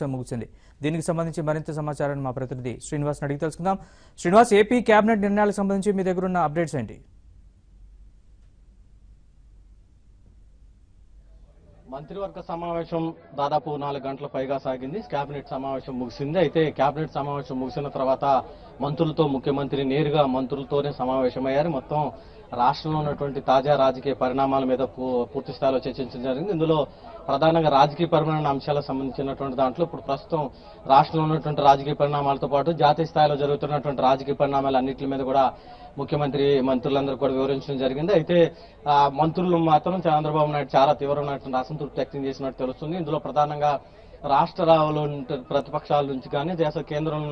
ముగిసింది. దీనికి సంబంధించి మరింత సమాచారాన్ని మా ప్రతినిధి శ్రీనివాస్ అడిగి తెలుసుకుందాం. శ్రీనివాస్, ఏపీ కేబినెట్ నిర్ణయాలకు సంబంధించి మీ దగ్గర ఉన్న అప్డేట్స్ ఏంటి? మంత్రివర్గ సమావేశం దాదాపు 4 గంటల పైగా సాగింది. కేబినెట్ సమావేశం ముగిసింది. అయితే కేబినెట్ సమావేశం ముగిసిన తర్వాత మంత్రులతో ముఖ్యమంత్రి నేరుగా మంత్రులతోనే సమావేశమయ్యారు. మొత్తం రాష్ట్రంలో ఉన్నటువంటి తాజా రాజకీయ పరిణామాల మీద పూర్తి స్థాయిలో చర్చించడం జరిగింది. ఇందులో ప్రధానంగా రాజకీయ పరిమాణ అంశాలకు సంబంధించినటువంటి దాంట్లో ఇప్పుడు ప్రస్తుతం రాష్ట్రంలో ఉన్నటువంటి రాజకీయ పరిణామాలతో పాటు జాతీయ స్థాయిలో జరుగుతున్నటువంటి రాజకీయ పరిణామాలు అన్నింటి మీద కూడా ముఖ్యమంత్రి మంత్రులందరూ కూడా వివరించడం జరిగింది. అయితే మంత్రులు మాత్రం చంద్రబాబు నాయుడు చాలా తీవ్రమైనటువంటి అసంతృప్తి వ్యక్తం చేసినట్టు తెలుస్తుంది. ఇందులో ప్రధానంగా రాష్ట్రాలలో ప్రతిపక్షాల నుంచి కానీ దేశ కేంద్రం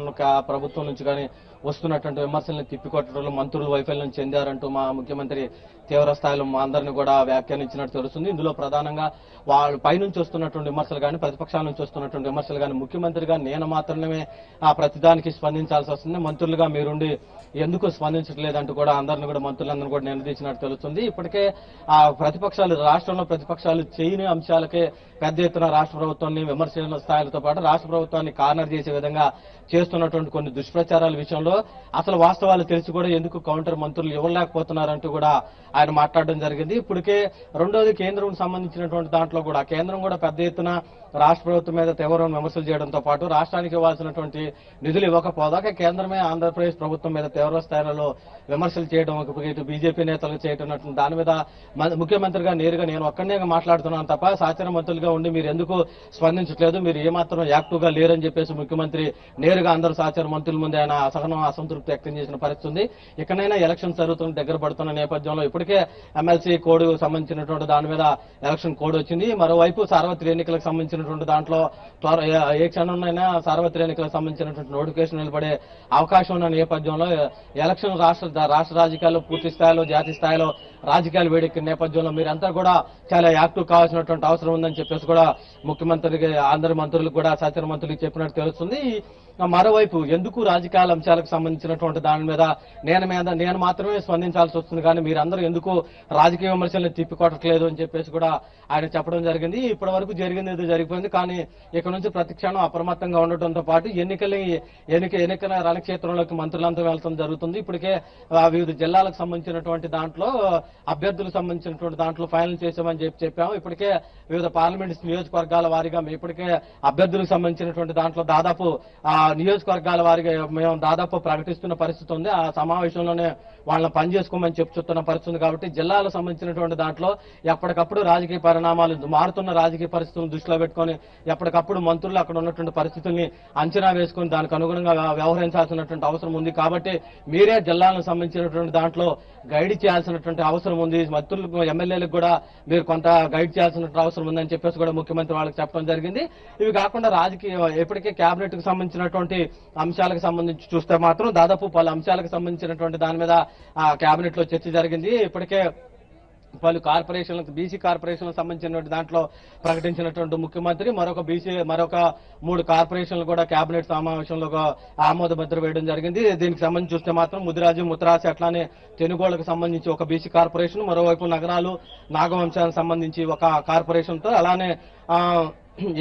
ప్రభుత్వం నుంచి కానీ వస్తున్నటువంటి విమర్శలను తిప్పికొట్టడంలో మంత్రులు వైఫల్యం చెందారంటూ మా ముఖ్యమంత్రి తీవ్ర స్థాయిలో మా అందరినీ కూడా వ్యాఖ్యానించినట్టు తెలుస్తుంది. ఇందులో ప్రధానంగా వాళ్ళ పైనుంచి వస్తున్నటువంటి విమర్శలు కానీ ప్రతిపక్షాల నుంచి వస్తున్నటువంటి విమర్శలు కానీ ముఖ్యమంత్రిగా నేను మాత్రమే ఆ ప్రతిదానికి స్పందించాల్సి వస్తుంది. మంత్రులుగా మీరుండి ఎందుకు స్పందించట్లేదంటూ కూడా అందరినీ కూడా మంత్రులందరూ కూడా నిలదీసినట్టు తెలుస్తుంది. ఇప్పటికే ఆ ప్రతిపక్షాలు రాష్ట్రంలో ప్రతిపక్షాలు చేయని అంశాలకే పెద్ద ఎత్తున రాష్ట్ర ప్రభుత్వాన్ని విమర్శల స్థాయిలతో పాటు రాష్ట్ర ప్రభుత్వాన్ని కార్నర్ చేసే విధంగా చేస్తున్నటువంటి కొన్ని దుష్ప్రచారాల విషయంలో అసలు వాస్తవాలు తెలిసి కూడా ఎందుకు కౌంటర్ మంత్రులు ఇవ్వలేకపోతున్నారంటూ కూడా ఆయన మాట్లాడడం జరిగింది. ఇప్పటికే రెండోది కేంద్రం సంబంధించినటువంటి దాంట్లో కూడా కేంద్రం కూడా పెద్ద ఎత్తున రాష్ట్ర ప్రభుత్వం మీద తీవ్రమైన విమర్శలు చేయడంతో పాటు రాష్ట్రానికి ఇవ్వాల్సినటువంటి నిధులు ఇవ్వకపోదాక కేంద్రమే ఆంధ్రప్రదేశ్ ప్రభుత్వం మీద తీవ్ర స్థాయిలో విమర్శలు చేయడం ఇటు బీజేపీ నేతలు చేయటం దాని మీద ముఖ్యమంత్రిగా నేరుగా నేను ఒక్కనే మాట్లాడుతున్నాను తప్ప సహచర మంత్రులుగా ఉండి మీరు ఎందుకు స్పందించట్లేదు, మీరు ఏమాత్రం యాక్టివ్ గా లేరని చెప్పేసి ముఖ్యమంత్రి నేరుగా అందరూ సహచర మంత్రుల ముందు ఆయన అసంతృప్తి వ్యక్తం చేసిన పరిస్థితి ఉంది. ఇకనైనా ఎలక్షన్ జరుగుతున్న దగ్గర పడుతున్న నేపథ్యంలో ఇప్పటికే ఎమ్మెల్సీ కోడ్ సంబంధించినటువంటి దాని మీద ఎలక్షన్ కోడ్ వచ్చింది. మరోవైపు సార్వత్రిక ఎన్నికలకు సంబంధించినటువంటి దాంట్లో ఏ క్షణంలోనైనా సార్వత్రిక ఎన్నికలకు సంబంధించినటువంటి నోటిఫికేషన్ నిలబడే అవకాశం ఉన్న నేపథ్యంలో ఎలక్షన్ రాష్ట్ర రాజకీయాల్లో పూర్తి స్థాయిలో జాతీయ స్థాయిలో రాజకీయాలు వేడెక్కిన నేపథ్యంలో మీరంతా కూడా చాలా యాక్టివ్ కావాల్సినటువంటి అవసరం ఉందని చెప్పేసి కూడా ముఖ్యమంత్రికి అందరి మంత్రులకు కూడా సహచర మంత్రులకు చెప్పినట్టు తెలుస్తుంది. మరోవైపు ఎందుకు రాజకీయాల అంశాలకు సంబంధించినటువంటి దాని మీద నేను మాత్రమే స్పందించాల్సి వస్తుంది కానీ మీరందరూ ఎందుకు రాజకీయ విమర్శలను తిప్పికొట్టట్లేదు అని చెప్పేసి కూడా ఆయన చెప్పడం జరిగింది. ఇప్పటి వరకు జరిగింది ఏదో జరిగిపోయింది కానీ ఇక నుంచి ప్రతిక్షణం అప్రమత్తంగా ఉండటంతో పాటు ఎన్నికల రణక్షేత్రంలోకి మంత్రులంతా వెళ్లడం జరుగుతుంది. ఇప్పటికే వివిధ జిల్లాలకు సంబంధించినటువంటి దాంట్లో అభ్యర్థులకు సంబంధించినటువంటి దాంట్లో ఫైనల్ చేసామని చెప్పాము. ఇప్పటికే వివిధ పార్లమెంట్ నియోజకవర్గాల వారీగా ఇప్పటికే అభ్యర్థులకు సంబంధించినటువంటి దాంట్లో దాదాపు నియోజకవర్గాల వారిగా మేము దాదాపు ప్రకటిస్తున్న పరిస్థితి ఉంది. ఆ సమావేశంలోనే వాళ్ళని పనిచేసుకోమని చెప్తున్న పరిస్థితి కాబట్టి జిల్లాలకు సంబంధించినటువంటి దాంట్లో ఎప్పటికప్పుడు రాజకీయ పరిణామాలు మారుతున్న రాజకీయ పరిస్థితులను దృష్టిలో పెట్టుకుని ఎప్పటికప్పుడు మంత్రులు అక్కడ ఉన్నటువంటి పరిస్థితుల్ని అంచనా వేసుకుని దానికి అనుగుణంగా వ్యవహరించాల్సినటువంటి అవసరం ఉంది. కాబట్టి మీరే జిల్లాలకు సంబంధించినటువంటి దాంట్లో గైడ్ చేయాల్సినటువంటి అవసరం ఉంది. మంత్రులకు ఎమ్మెల్యేలకు కూడా మీరు కొంత గైడ్ చేయాల్సినటువంటి అవసరం ఉందని చెప్పేసి కూడా ముఖ్యమంత్రి వాళ్ళకి చెప్పడం జరిగింది. ఇవి కాకుండా రాజకీయ ఇప్పటికే కేబినెట్ కు సంబంధించినటువంటి అంశాలకు సంబంధించి చూస్తే మాత్రం దాదాపు పలు అంశాలకు సంబంధించినటువంటి దాని మీద కేబినెట్ లో చర్చ జరిగింది. ఇప్పటికే పలు కార్పొరేషన్లకు బీసీ కార్పొరేషన్లకు సంబంధించినటువంటి దాంట్లో ప్రకటించినటువంటి ముఖ్యమంత్రి మరొక 3 కార్పొరేషన్లు కూడా కేబినెట్ సమావేశంలో ఆమోద ముద్ర వేయడం జరిగింది. దీనికి సంబంధించి చూస్తే మాత్రం ముదిరాజు ముత్తరాసి అట్లానే తెనుగోళ్లకు సంబంధించి ఒక బీసీ కార్పొరేషన్, మరోవైపు నగరాలు నాగవంశానికి సంబంధించి ఒక కార్పొరేషన్ తో అలానే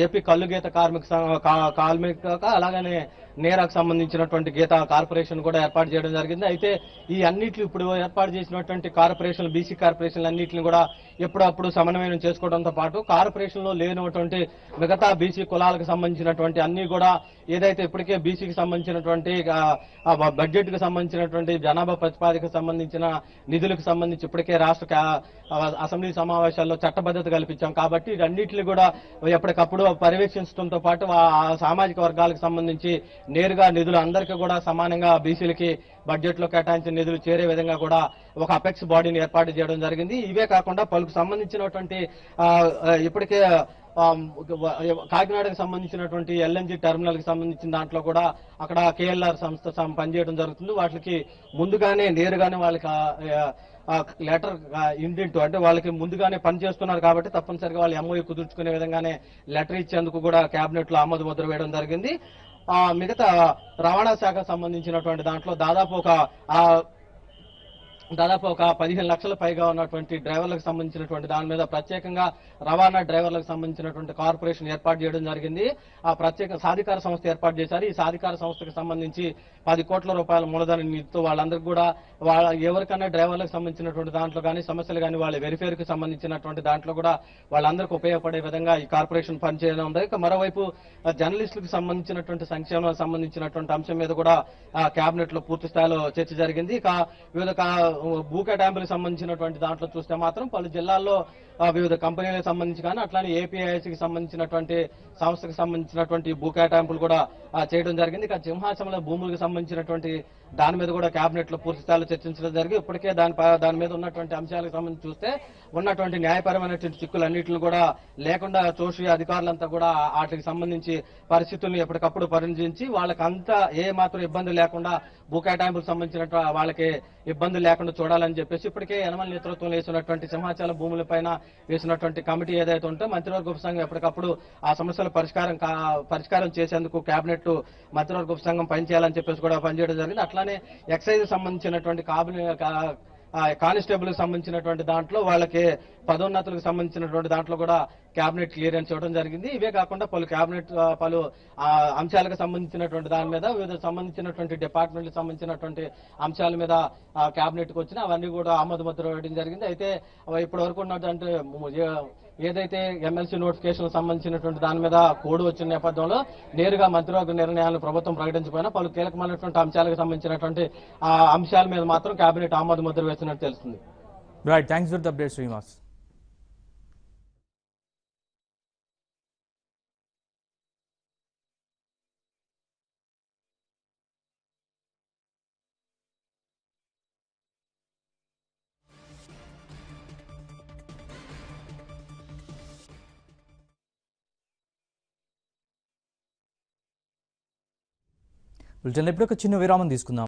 ఏపీ కల్లు గీత కార్మిక అలాగనే నేరాకు సంబంధించినటువంటి గీత కార్పొరేషన్ కూడా ఏర్పాటు చేయడం జరిగింది. అయితే ఈ అన్నిట్లు ఇప్పుడు ఏర్పాటు చేసినటువంటి కార్పొరేషన్లు బీసీ కార్పొరేషన్లు అన్నింటిని కూడా ఎప్పుడప్పుడు సమన్వయం చేసుకోవడంతో పాటు కార్పొరేషన్ లో లేనటువంటి మిగతా బీసీ కులాలకు సంబంధించినటువంటి అన్ని కూడా ఏదైతే ఇప్పటికే బీసీకి సంబంధించినటువంటి బడ్జెట్ కు సంబంధించినటువంటి జనాభా ప్రతిపాదికకు సంబంధించిన నిధులకు సంబంధించి ఇప్పటికే రాష్ట్ర అసెంబ్లీ సమావేశాల్లో చట్టబద్ధత కల్పించాం. కాబట్టి వీటన్నిటిని కూడా ఎప్పటికప్పుడు పర్యవేక్షించడంతో పాటు సామాజిక వర్గాలకు సంబంధించి నేరుగా నిధులు అందరికీ కూడా సమానంగా బీసీలకి బడ్జెట్ లో కేటాయించిన నిధులు చేరే విధంగా కూడా ఒక అపెక్స్ బాడీని ఏర్పాటు చేయడం జరిగింది. ఇవే కాకుండా పలుకు సంబంధించినటువంటి ఇప్పటికే కాకినాడకు సంబంధించినటువంటి ఎల్ఎన్జీ టెర్మినల్ కి సంబంధించిన దాంట్లో కూడా అక్కడ కేఎల్ఆర్ సంస్థ పనిచేయడం జరుగుతుంది. వాటికి ముందుగానే నేరుగానే వాళ్ళకి లెటర్ ఇండెంట్ అంటే వాళ్ళకి ముందుగానే పనిచేస్తున్నారు కాబట్టి తప్పనిసరిగా వాళ్ళు ఎంఓయూ కుదుర్చుకునే విధంగానే లెటర్ ఇచ్చేందుకు కూడా కేబినెట్ లో ఆమోద ముద్ర వేయడం జరిగింది. మిగతా రవాణా శాఖకు సంబంధించినటువంటి దాంట్లో దాదాపు ఒక దాదాపు ఒక 15 లక్షల పైగా ఉన్నటువంటి డ్రైవర్లకు సంబంధించినటువంటి దాని మీద ప్రత్యేకంగా రవాణా డ్రైవర్లకు సంబంధించినటువంటి కార్పొరేషన్ ఏర్పాటు చేయడం జరిగింది. ఆ ప్రత్యేక సాధికార సంస్థ ఏర్పాటు చేశారు. ఈ సాధికార సంస్థకు సంబంధించి 10 కోట్ల రూపాయల మూలధన నిధితో వాళ్ళందరికీ కూడా ఎవరికైనా డ్రైవర్లకు సంబంధించినటువంటి దాంట్లో కానీ సమస్యలు కానీ వాళ్ళ వెరిఫేర్కి సంబంధించినటువంటి దాంట్లో కూడా వాళ్ళందరికీ ఉపయోగపడే విధంగా ఈ కార్పొరేషన్ పనిచేయడం ఉంది. ఇక మరోవైపు జర్నలిస్టులకు సంబంధించినటువంటి సంక్షేమం సంబంధించినటువంటి అంశం మీద కూడా కేబినెట్ లో పూర్తి స్థాయిలో చర్చ జరిగింది. ఇక వివిధ భూ కేటాయింపులకు సంబంధించినటువంటి దాంట్లో చూస్తే మాత్రం పలు జిల్లాల్లో వివిధ కంపెనీలకు సంబంధించి కానీ అట్లానే ఏపీఐసికి సంబంధించినటువంటి సంస్థకు సంబంధించినటువంటి భూ కేటాయింపులు కూడా చేయడం జరిగింది. ఇక సింహాచలంలో భూములకు సంబంధించినటువంటి దాని మీద కూడా కేబినెట్ లో పూర్తి స్థాయిలో చర్చించడం జరిగింది. ఇప్పటికే దాని మీద ఉన్నటువంటి అంశాలకు సంబంధించి చూస్తే ఉన్నటువంటి న్యాయపరమైనటువంటి చిక్కులన్నింటిని కూడా లేకుండా చూసి అధికారులంతా కూడా వాటికి సంబంధించి పరిస్థితులను ఎప్పటికప్పుడు పరిశీలించి వాళ్ళకంతా ఏ మాత్రం ఇబ్బంది లేకుండా భూ కేటాయింపులకు సంబంధించిన వాళ్ళకి ఇబ్బందులు లేకుండా చూడాలని చెప్పేసి ఇప్పటికే యనమల నేతృత్వంలో వేసినటువంటి సింహాచలం భూములపైన వేసినటువంటి కమిటీ ఏదైతే ఉంటే మంత్రివర్గ ఉపసంఘం ఎప్పటికప్పుడు ఆ సమస్యల పరిష్కారం చేసేందుకు కేబినెట్ మంత్రివర్గ ఉపసంఘం పనిచేయాలని చెప్పేసి కూడా పనిచేయడం జరిగింది. అట్లానే ఎక్సైజ్ సంబంధించినటువంటి కానిస్టేబుల్ కి సంబంధించినటువంటి దాంట్లో వాళ్ళకి పదోన్నతులకు సంబంధించినటువంటి దాంట్లో కూడా కేబినెట్ క్లియరెన్స్ ఇవ్వడం జరిగింది. ఇవే కాకుండా పలు అంశాలకు సంబంధించినటువంటి దాని మీద వివిధ సంబంధించినటువంటి డిపార్ట్మెంట్లకు సంబంధించినటువంటి అంశాల మీద కేబినెట్ కు వచ్చినా అవన్నీ కూడా ఆమోద ముద్ర వేయడం జరిగింది. అయితే ఇప్పటి వరకు ఉన్నటువంటి ఏదైతే ఎమ్మెల్సీ నోటిఫికేషన్ సంబంధించినటువంటి దాని మీద కోడ్ వచ్చిన నేపథ్యంలో నేరుగా మంత్రివర్గ నిర్ణయాలను ప్రభుత్వం ప్రకటించకపోయినా పలు కీలకమైనటువంటి అంశాలకు సంబంధించినటువంటి అంశాల మీద మాత్రం కేబినెట్ ఆమోద ముద్ర వేసినట్టు తెలుస్తుంది. Right, thanks for the update Srinivas. ఇప్పుడు ఒక చిన్న విరామం తీసుకుందాం.